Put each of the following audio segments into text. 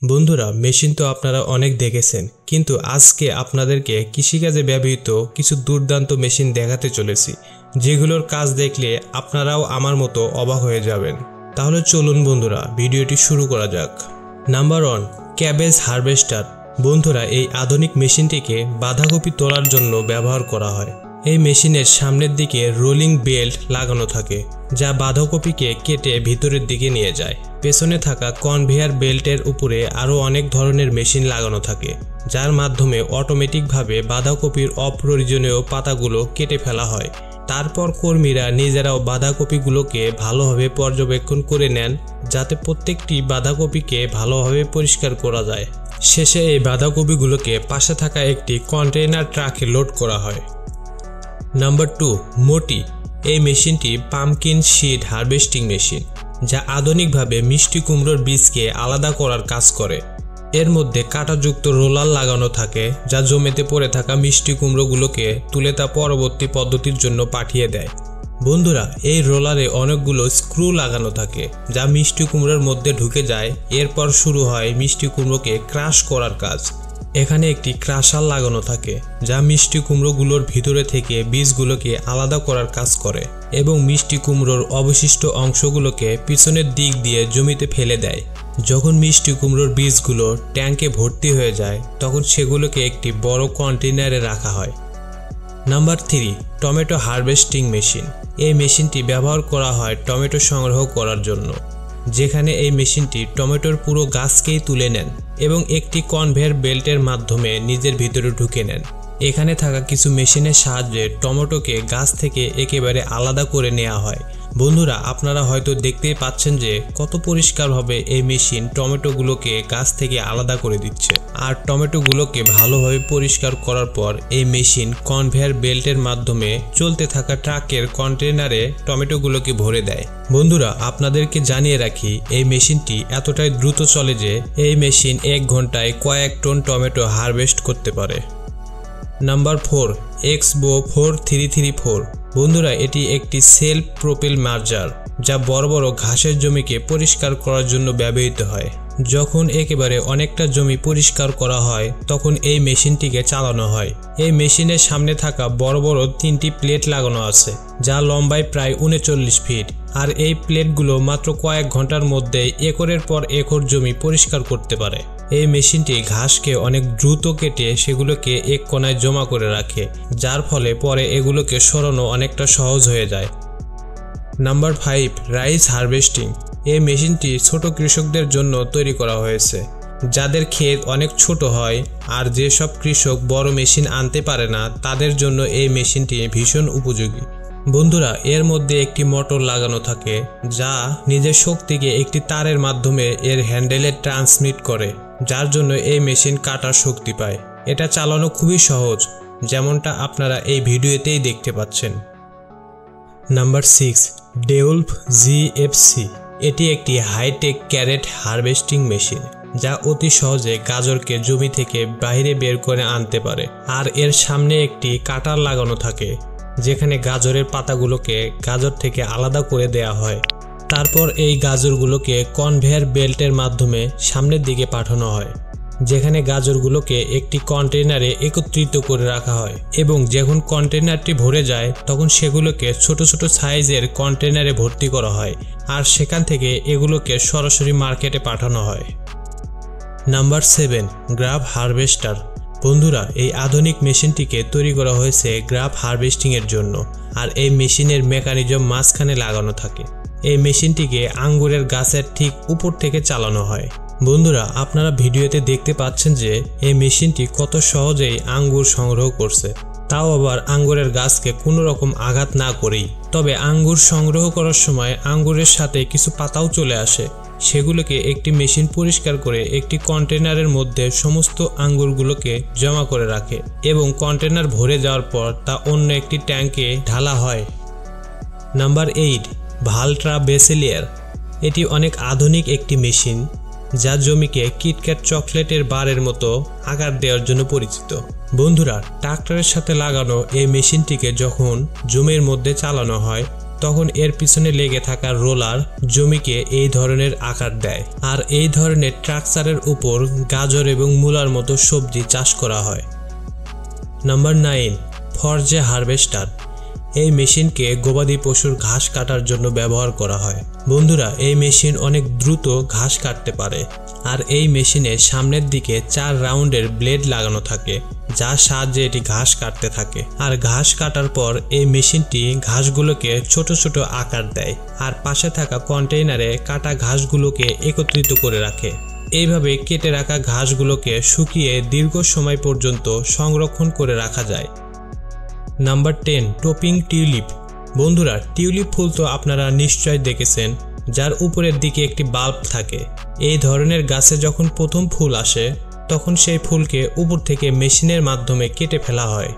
বন্ধুরা, মেশিন তো আপনারা অনেক দেখেছেন, কিন্তু আজকে আপনাদেরকে কৃষিকাজে ব্যবহৃত কিছু দুর্দান্ত মেশিন দেখাতে চলেছি, যেগুলোর কাজ দেখলে আপনারাও আমার মতো অবাক হয়ে যাবেন। তাহলে চলুন বন্ধুরা, ভিডিওটি শুরু করা যাক। Number 1, cabbage harvester. বন্ধুরা, এই আধুনিক মেশিনটিকে বাঁধাকপি তোলার জন্য ব্যবহার করা হয়। এই মেশিনের সামনের দিকে রোলিং বেল্ট লাগানো থাকে, যা বাঁধাকপিকে কেটে ভিতরের দিকে নিয়ে যায়। পেছনে থাকা কনভেয়ার বেল্টের উপরে আরও অনেক ধরনের মেশিন লাগানো থাকে, যার মাধ্যমে অটোমেটিকভাবে বাঁধাকপির অপ্রয়োজনীয় পাতাগুলো কেটে ফেলা হয়। তারপর কর্মীরা নিজেরাও বাঁধাকপিগুলোকে ভালোভাবে পর্যবেক্ষণ করে নেন, যাতে প্রত্যেকটি বাঁধাকপিকে ভালোভাবে পরিষ্কার করা যায়। শেষে এই বাঁধাকপিগুলোকে পাশে থাকা একটি কন্টেইনার ট্রাকে লোড করা হয়। নাম্বার 2, মোটি। এই মেশিনটি পাম্পকিন সিড হারভেস্টিং মেশিন, যা আধুনিকভাবে মিষ্টি কুমড়োর বীজকে আলাদা করার কাজ করে। এর মধ্যে কাঁটাযুক্ত রোলার লাগানো থাকে, যা জমিতে পড়ে থাকা মিষ্টি কুমড়োগুলোকে তুলে তা পরবর্তী পদ্ধতির জন্য পাঠিয়ে দেয়। বন্ধুরা, এই রোলারে অনেকগুলো স্ক্রু লাগানো থাকে, যা মিষ্টি কুমড়োর মধ্যে ঢুকে যায়। এরপর শুরু হয় মিষ্টি কুমড়োকে ক্রাশ করার কাজ। এখানে একটি ক্রাশার লাগানো থাকে, যা মিষ্টি কুমড়োগুলোর ভিতরে থেকে বীজগুলোকে আলাদা করার কাজ করে এবং মিষ্টি কুমড়োর অবশিষ্ট অংশগুলোকে পিছনের দিক দিয়ে জমিতে ফেলে দেয়। যখন মিষ্টি কুমড়োর বীজগুলো ট্যাঙ্কে ভর্তি হয়ে যায়, তখন সেগুলোকে একটি বড় কন্টেইনারে রাখা হয়। Number 3, tomato harvesting machine. এই মেশিনটি ব্যবহার করা হয় টমেটো সংগ্রহ করার জন্য, যেখানে এই মেশিনটি টমেটোর পুরো গাছকেই তুলে নেন এবং একটি কনভেয়ার বেল্টের মাধ্যমে নিজের ভিতরে ঢুকে নেন। এখানে থাকা কিছু মেশিনের সাহায্যে টমেটোকে গাছ থেকে একেবারে আলাদা করে নেওয়া হয়। বন্ধুরা, আপনারা হয়তো দেখতেই পাচ্ছেন যে কত পরিষ্কারভাবে এই মেশিন টমেটোগুলোকে গাছ থেকে আলাদা করে দিচ্ছে। আর টমেটোগুলোকে ভালোভাবে পরিষ্কার করার পর এই মেশিন কনভেয়ার বেল্টের মাধ্যমে চলতে থাকা ট্রাকের কন্টেইনারে টমেটোগুলোকে ভরে দেয়। বন্ধুরা, আপনাদেরকে জানিয়ে রাখি, এই মেশিনটি এতটাই দ্রুত চলে যে এই মেশিন 1 ঘন্টায় কয়েক টন টমেটো হারভেস্ট করতে পারে। নাম্বার 4, এক্সবো 4334। বন্ধুরা, এটি একটি সেলফ প্রোপেল মার্জার, যা বড় বড় ঘাসের জমিকে পরিষ্কার করার জন্য ব্যবহৃত হয়। যখন একেবারে অনেকটা জমি পরিষ্কার করা হয়, তখন এই মেশিনটিকে চালানো হয়। এই মেশিনের সামনে থাকা বড় বড় 3টি প্লেট লাগানো আছে, যা লম্বায় প্রায় 39 ফিট। আর এই প্লেটগুলো মাত্র কয়েক ঘন্টার মধ্যে একরের পর একর জমি পরিষ্কার করতে পারে। এই মেশিনটি ঘাসকে অনেক দ্রুত কেটে সেগুলোকে এক কোণায় জমা করে রাখে, যার ফলে পরে এগুলোকে সরানো অনেকটা সহজ হয়ে যায়। Number 5, rice harvesting. এই মেশিনটি ছোট কৃষকদের জন্য তৈরি করা হয়েছে, যাদের ক্ষেত অনেক ছোট হয় আর যেসব কৃষক বড় মেশিন আনতে পারে না, তাদের জন্য এই মেশিনটি ভীষণ উপযোগী। বন্ধুরা, এর মধ্যে একটি মোটর লাগানো থাকে, যা নিজের শক্তিকে একটি তারের মাধ্যমে এর হ্যান্ডেলে ট্রান্সমিট করে, যার জন্য এই মেশিন কাটার শক্তি পায়। এটা চালানো খুবই সহজ, যেমনটা আপনারা এই ভিডিওতেই দেখতে পাচ্ছেন। Number 6, ডেউলফ GFC। এটি একটি হাইটেক ক্যারেট হারভেস্টিং মেশিন, যা অতি সহজে গাজরকে জমি থেকে বাইরে বের করে আনতে পারে। আর এর সামনে একটি কাটার লাগানো থাকে, যেখানে গাজরের পাতাগুলোকে গাজর থেকে আলাদা করে দেয়া হয়। তারপর এই গাজরগুলোকে কনভেয়ার বেল্টের মাধ্যমে সামনের দিকে পাঠানো হয়, যেখানে গাজরগুলোকে একটি কন্টেইনারে একত্রিত করে রাখা হয় এবং যখন কন্টেইনারটি ভরে যায়, তখন সেগুলোকে ছোট ছোট সাইজের কন্টেইনারে ভর্তি করা হয় আর সেখান থেকে এগুলোকে সরাসরি মার্কেটে পাঠানো হয়। Number 7, graph harvester. বন্ধুরা, এই আধুনিক মেশিনটিকে তৈরি করা হয়েছে গ্রাফ হারভেস্টিংয়ের জন্য, আর এই মেশিনের মেকানিজম মাঝখানে লাগানো থাকে। এই মেশিনটিকে আঙ্গুরের গাছের ঠিক উপর থেকে চালানো হয়। বন্ধুরা, আপনারা ভিডিওতে দেখতে পাচ্ছেন যে এই মেশিনটি কত সহজেই আঙ্গুর সংগ্রহ করছে, তাও আবার আঙ্গুরের গাছকে কোনো রকম আঘাত না করেই। তবে আঙ্গুর সংগ্রহ করার সময় আঙ্গুরের সাথে কিছু পাতাও চলে আসে, সেগুলোকে একটি মেশিন পরিষ্কার করে একটি কন্টেইনারের মধ্যে সমস্ত আঙ্গুরগুলোকে জমা করে রাখে এবং কন্টেইনার ভরে যাওয়ার পর তা অন্য একটি ট্যাঙ্কে ঢালা হয়। নাম্বার 8, ভালট্রা বেসেলিয়ার। এটি অনেক আধুনিক একটি মেশিন, যা জমিকে কিটক্যাট চকলেটের বারের মতো আকার দেওয়ার জন্য পরিচিত। বন্ধুরা, ট্রাক্টরের সাথে লাগানো এই মেশিনটিকে যখন জমির মধ্যে চালানো হয়, তখন এর পিছনে লেগে থাকা রোলার জমিকে এই ধরনের আকার দেয়। আর এই ধরনের ট্রাকচারের উপর গাজর এবং মূলার মতো সবজি চাষ করা হয়। নাম্বার 9, ফরজে হারভেস্টার। এই মেশিনকে গবাদি পশুর ঘাস কাটার জন্য ব্যবহার করা হয়। বন্ধুরা, এই মেশিন অনেক দ্রুত ঘাস কাটতে পারে। আর এই মেশিনে সামনের দিকে 4 রাউন্ডের ব্লেড লাগানো থাকে, যার সাহায্যে এটি ঘাস কাটতে থাকে। আর ঘাস কাটার পর এই মেশিনটি ঘাসগুলোকে ছোট ছোট আকার দেয় আর পাশে থাকা কন্টেইনারে কাটা ঘাসগুলোকে একত্রিত করে রাখে। এইভাবে কেটে রাখা ঘাসগুলোকে শুকিয়ে দীর্ঘ সময় পর্যন্ত সংরক্ষণ করে রাখা যায়। Number 10, topping tulip. বন্ধুরা, টিউলিপ ফুল তো আপনারা নিশ্চয় দেখেছেন, যার উপরের দিকে একটি বাল্ব থাকে। এই ধরনের গাছে যখন প্রথম ফুল আসে তখন সেই ফুলকে উপর থেকে মেশিনের মাধ্যমে কেটে ফেলা হয়।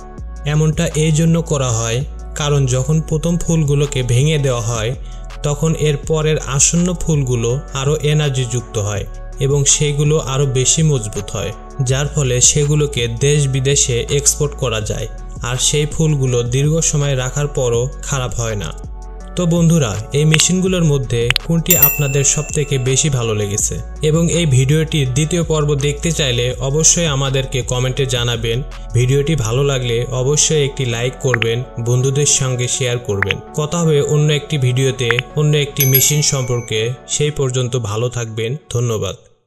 এমনটা এই জন্য করা হয় কারণ যখন প্রথম ফুলগুলোকে ভেঙে দেওয়া হয় তখন এর পরের আসন্ন ফুলগুলো আরও এনার্জিযুক্ত হয় এবং সেগুলো আরও বেশি মজবুত হয়, যার ফলে সেগুলোকে দেশ বিদেশে এক্সপোর্ট করা যায়। আর সেই ফুলগুলো দীর্ঘ সময় রাখার পরও খারাপ হয় না। তো বন্ধুরা, এই মেশিনগুলোর মধ্যে কোনটি আপনাদের সবথেকে বেশি ভালো লেগেছে এবং এই ভিডিওটির দ্বিতীয় পর্ব দেখতে চাইলে অবশ্যই আমাদেরকে কমেন্টে জানাবেন। ভিডিওটি ভালো লাগলে অবশ্যই একটি লাইক করবেন, বন্ধুদের সঙ্গে শেয়ার করবেন। কথা হবে অন্য একটি ভিডিওতে অন্য একটি মেশিন সম্পর্কে। সেই পর্যন্ত ভালো থাকবেন। ধন্যবাদ।